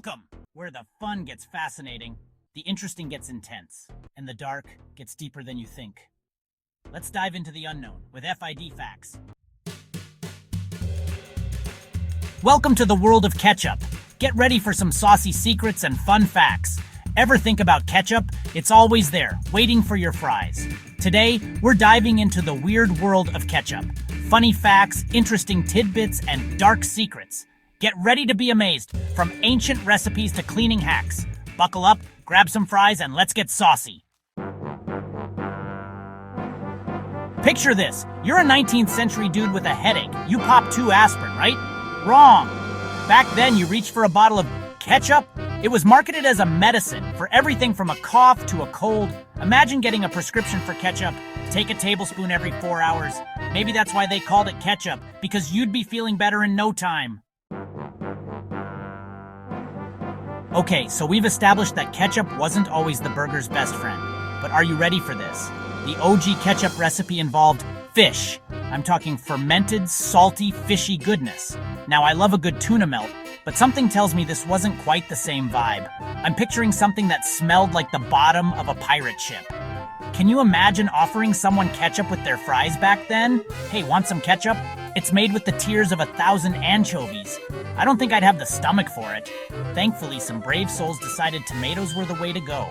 Welcome! Where the fun gets fascinating, the interesting gets intense, and the dark gets deeper than you think. Let's dive into the unknown with FID facts. Welcome to the world of ketchup. Get ready for some saucy secrets and fun facts. Ever think about ketchup? It's always there, waiting for your fries. Today, we're diving into the weird world of ketchup. Funny facts, interesting tidbits, and dark secrets. Get ready to be amazed, from ancient recipes to cleaning hacks. Buckle up, grab some fries, and let's get saucy. Picture this. You're a 19th century dude with a headache. You pop 2 aspirin, right? Wrong. Back then, you reached for a bottle of ketchup. It was marketed as a medicine for everything from a cough to a cold. Imagine getting a prescription for ketchup. Take a tablespoon every 4 hours. Maybe that's why they called it ketchup, because you'd be feeling better in no time. Okay, so we've established that ketchup wasn't always the burger's best friend. But are you ready for this? The OG ketchup recipe involved fish. I'm talking fermented, salty, fishy goodness. Now, I love a good tuna melt, but something tells me this wasn't quite the same vibe. I'm picturing something that smelled like the bottom of a pirate ship. Can you imagine offering someone ketchup with their fries back then? Hey, want some ketchup? It's made with the tears of 1,000 anchovies. I don't think I'd have the stomach for it. Thankfully, some brave souls decided tomatoes were the way to go.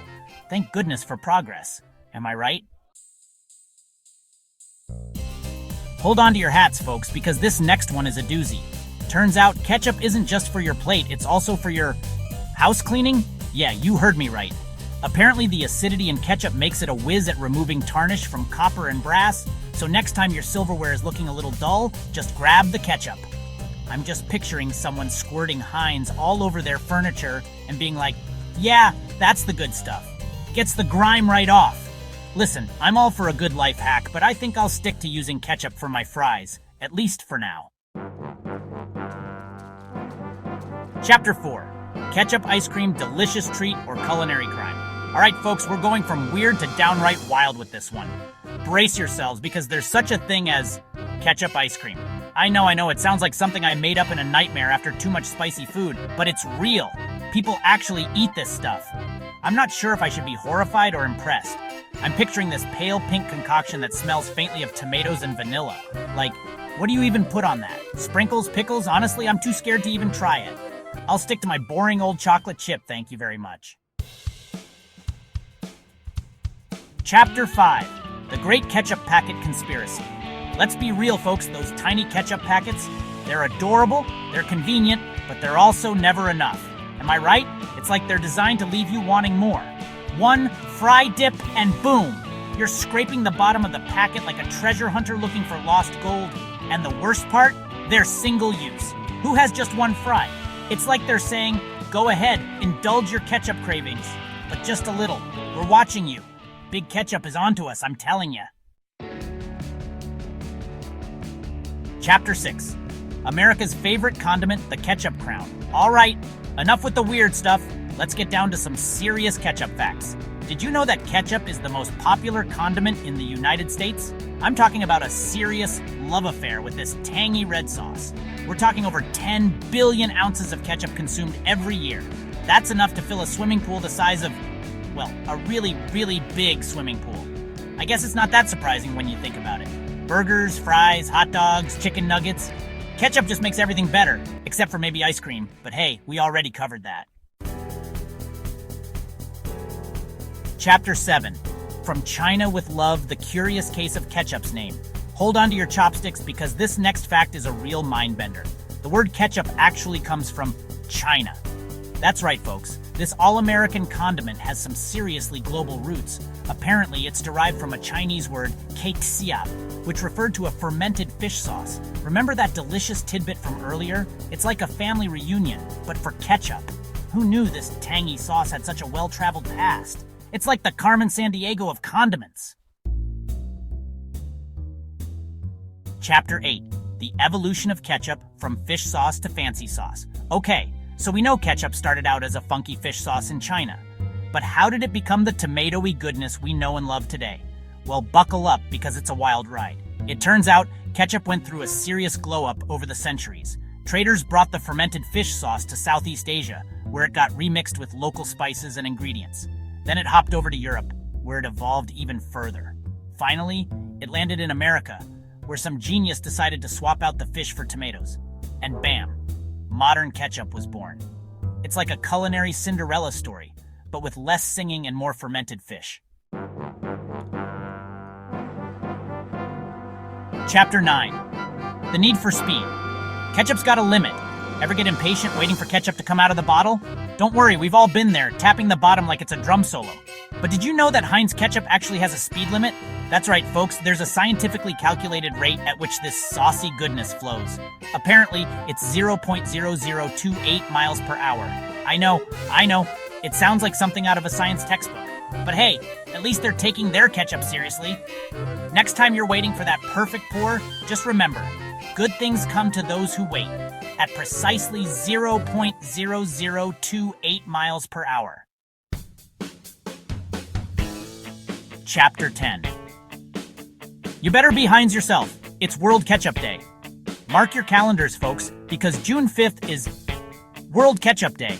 Thank goodness for progress. Am I right? Hold on to your hats, folks, because this next one is a doozy. Turns out, ketchup isn't just for your plate, it's also for your house cleaning? Yeah, you heard me right. Apparently, the acidity in ketchup makes it a whiz at removing tarnish from copper and brass, so next time your silverware is looking a little dull, just grab the ketchup. I'm just picturing someone squirting Heinz all over their furniture and being like, yeah, that's the good stuff. Gets the grime right off. Listen, I'm all for a good life hack, but I think I'll stick to using ketchup for my fries, at least for now. Chapter 4. Ketchup ice cream, delicious treat, or culinary crime. All right, folks, we're going from weird to downright wild with this one. Brace yourselves, because there's such a thing as ketchup ice cream. I know, it sounds like something I made up in a nightmare after too much spicy food, but it's real. People actually eat this stuff. I'm not sure if I should be horrified or impressed. I'm picturing this pale pink concoction that smells faintly of tomatoes and vanilla. Like, what do you even put on that? Sprinkles, pickles? Honestly, I'm too scared to even try it. I'll stick to my boring old chocolate chip, thank you very much. Chapter 5. The Great Ketchup Packet Conspiracy. Let's be real, folks, those tiny ketchup packets, they're adorable, they're convenient, but they're also never enough. Am I right? It's like they're designed to leave you wanting more. One fry dip and boom! You're scraping the bottom of the packet like a treasure hunter looking for lost gold. And the worst part? They're single use. Who has just one fry? It's like they're saying, go ahead, indulge your ketchup cravings. But just a little. We're watching you. Big Ketchup is onto us, I'm telling you. Chapter 6. America's favorite condiment, the ketchup crown. All right, enough with the weird stuff. Let's get down to some serious ketchup facts. Did you know that ketchup is the most popular condiment in the United States? I'm talking about a serious love affair with this tangy red sauce. We're talking over 10 billion ounces of ketchup consumed every year. That's enough to fill a swimming pool the size of, well, a really, really big swimming pool. I guess it's not that surprising when you think about it. Burgers, fries, hot dogs, chicken nuggets. Ketchup just makes everything better, except for maybe ice cream. But hey, we already covered that. Chapter 7. From China with Love, the curious case of ketchup's name. Hold on to your chopsticks because this next fact is a real mind-bender. The word ketchup actually comes from China. That's right, folks. This all-American condiment has some seriously global roots. Apparently, it's derived from a Chinese word, ketchup, which referred to a fermented fish sauce. Remember that delicious tidbit from earlier? It's like a family reunion, but for ketchup. Who knew this tangy sauce had such a well-traveled past? It's like the Carmen Sandiego of condiments. Chapter 8. The evolution of ketchup from fish sauce to fancy sauce. Okay, so we know ketchup started out as a funky fish sauce in China. But how did it become the tomatoey goodness we know and love today? Well, buckle up because it's a wild ride. It turns out ketchup went through a serious glow-up over the centuries. Traders brought the fermented fish sauce to Southeast Asia, where it got remixed with local spices and ingredients. Then it hopped over to Europe, where it evolved even further. Finally, it landed in America, where some genius decided to swap out the fish for tomatoes. And bam, modern ketchup was born. It's like a culinary Cinderella story, but with less singing and more fermented fish. Chapter 9. The need for speed. Ketchup's got a limit. Ever get impatient waiting for ketchup to come out of the bottle? Don't worry, we've all been there, tapping the bottom like it's a drum solo. But did you know that Heinz ketchup actually has a speed limit? That's right, folks, there's a scientifically calculated rate at which this saucy goodness flows. Apparently, it's 0.0028 miles per hour. I know, it sounds like something out of a science textbook. But hey, at least they're taking their ketchup seriously. Next time you're waiting for that perfect pour, just remember, good things come to those who wait, at precisely 0.0028 miles per hour. Chapter 10. You better be Heinz yourself. It's World Ketchup Day. Mark your calendars, folks, because June 5th is World Ketchup Day.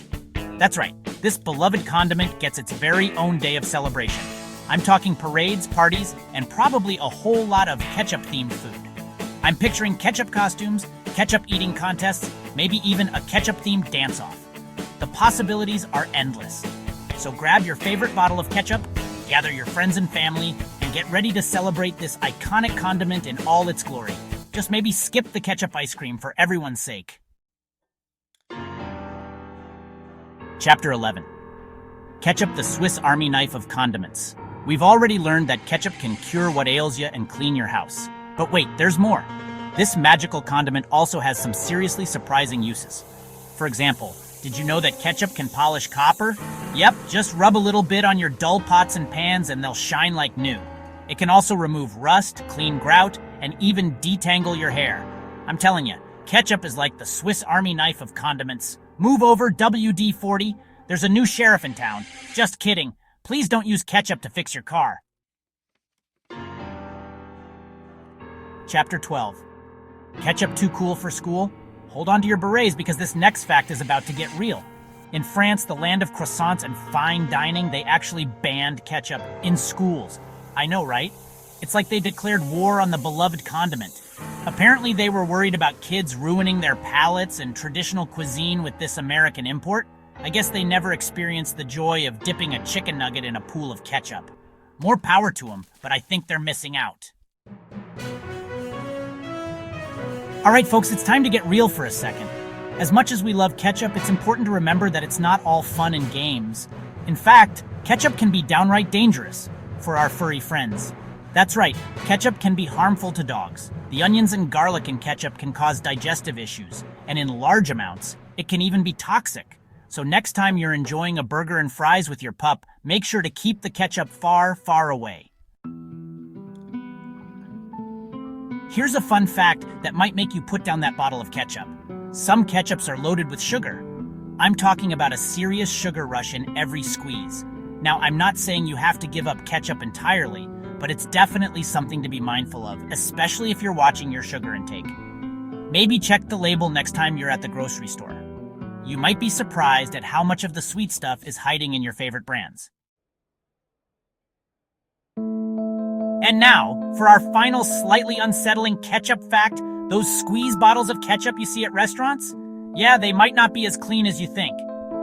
That's right, this beloved condiment gets its very own day of celebration. I'm talking parades, parties, and probably a whole lot of ketchup-themed food. I'm picturing ketchup costumes, ketchup eating contests, maybe even a ketchup-themed dance-off. The possibilities are endless. So grab your favorite bottle of ketchup, gather your friends and family, and get ready to celebrate this iconic condiment in all its glory. Just maybe skip the ketchup ice cream for everyone's sake. Chapter 11. Ketchup, the Swiss Army knife of condiments. We've already learned that ketchup can cure what ails you and clean your house. But wait, there's more. This magical condiment also has some seriously surprising uses. For example, did you know that ketchup can polish copper? Yep, just rub a little bit on your dull pots and pans and they'll shine like new. It can also remove rust, clean grout, and even detangle your hair. I'm telling you, ketchup is like the Swiss Army knife of condiments. Move over, WD-40. There's a new sheriff in town. Just kidding. Please don't use ketchup to fix your car. Chapter 12. Ketchup too cool for school? Hold on to your berets because this next fact is about to get real. In France, the land of croissants and fine dining, they actually banned ketchup in schools. I know, right? It's like they declared war on the beloved condiment. Apparently they were worried about kids ruining their palates and traditional cuisine with this American import. I guess they never experienced the joy of dipping a chicken nugget in a pool of ketchup. More power to them, but I think they're missing out. Alright folks, it's time to get real for a second. As much as we love ketchup, it's important to remember that it's not all fun and games. In fact, ketchup can be downright dangerous for our furry friends. That's right, ketchup can be harmful to dogs. The onions and garlic in ketchup can cause digestive issues, and in large amounts, it can even be toxic. So next time you're enjoying a burger and fries with your pup, make sure to keep the ketchup far, far away. Here's a fun fact that might make you put down that bottle of ketchup. Some ketchups are loaded with sugar. I'm talking about a serious sugar rush in every squeeze. Now, I'm not saying you have to give up ketchup entirely, but it's definitely something to be mindful of, especially if you're watching your sugar intake. Maybe check the label next time you're at the grocery store. You might be surprised at how much of the sweet stuff is hiding in your favorite brands. And now, for our final slightly unsettling ketchup fact, those squeeze bottles of ketchup you see at restaurants? Yeah, they might not be as clean as you think.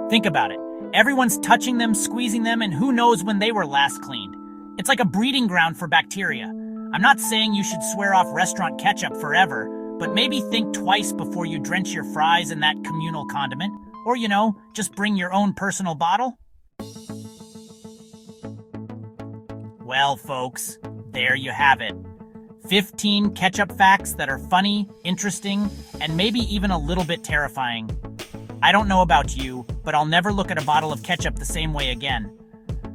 Think about it. Everyone's touching them, squeezing them, and who knows when they were last cleaned. It's like a breeding ground for bacteria. I'm not saying you should swear off restaurant ketchup forever, but maybe think twice before you drench your fries in that communal condiment. Or, just bring your own personal bottle. Well, folks, there you have it. 15 ketchup facts that are funny, interesting, and maybe even a little bit terrifying. I don't know about you, but I'll never look at a bottle of ketchup the same way again.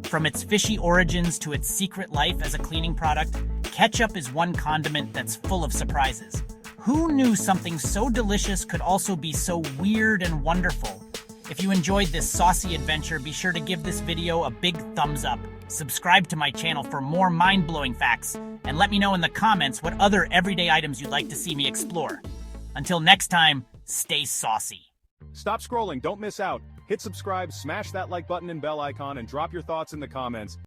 From its fishy origins to its secret life as a cleaning product, ketchup is one condiment that's full of surprises. Who knew something so delicious could also be so weird and wonderful? If you enjoyed this saucy adventure, be sure to give this video a big thumbs up. Subscribe to my channel for more mind-blowing facts, and let me know in the comments what other everyday items you'd like to see me explore. Until next time, stay saucy. Stop scrolling, don't miss out. Hit subscribe, smash that like button and bell icon, and drop your thoughts in the comments.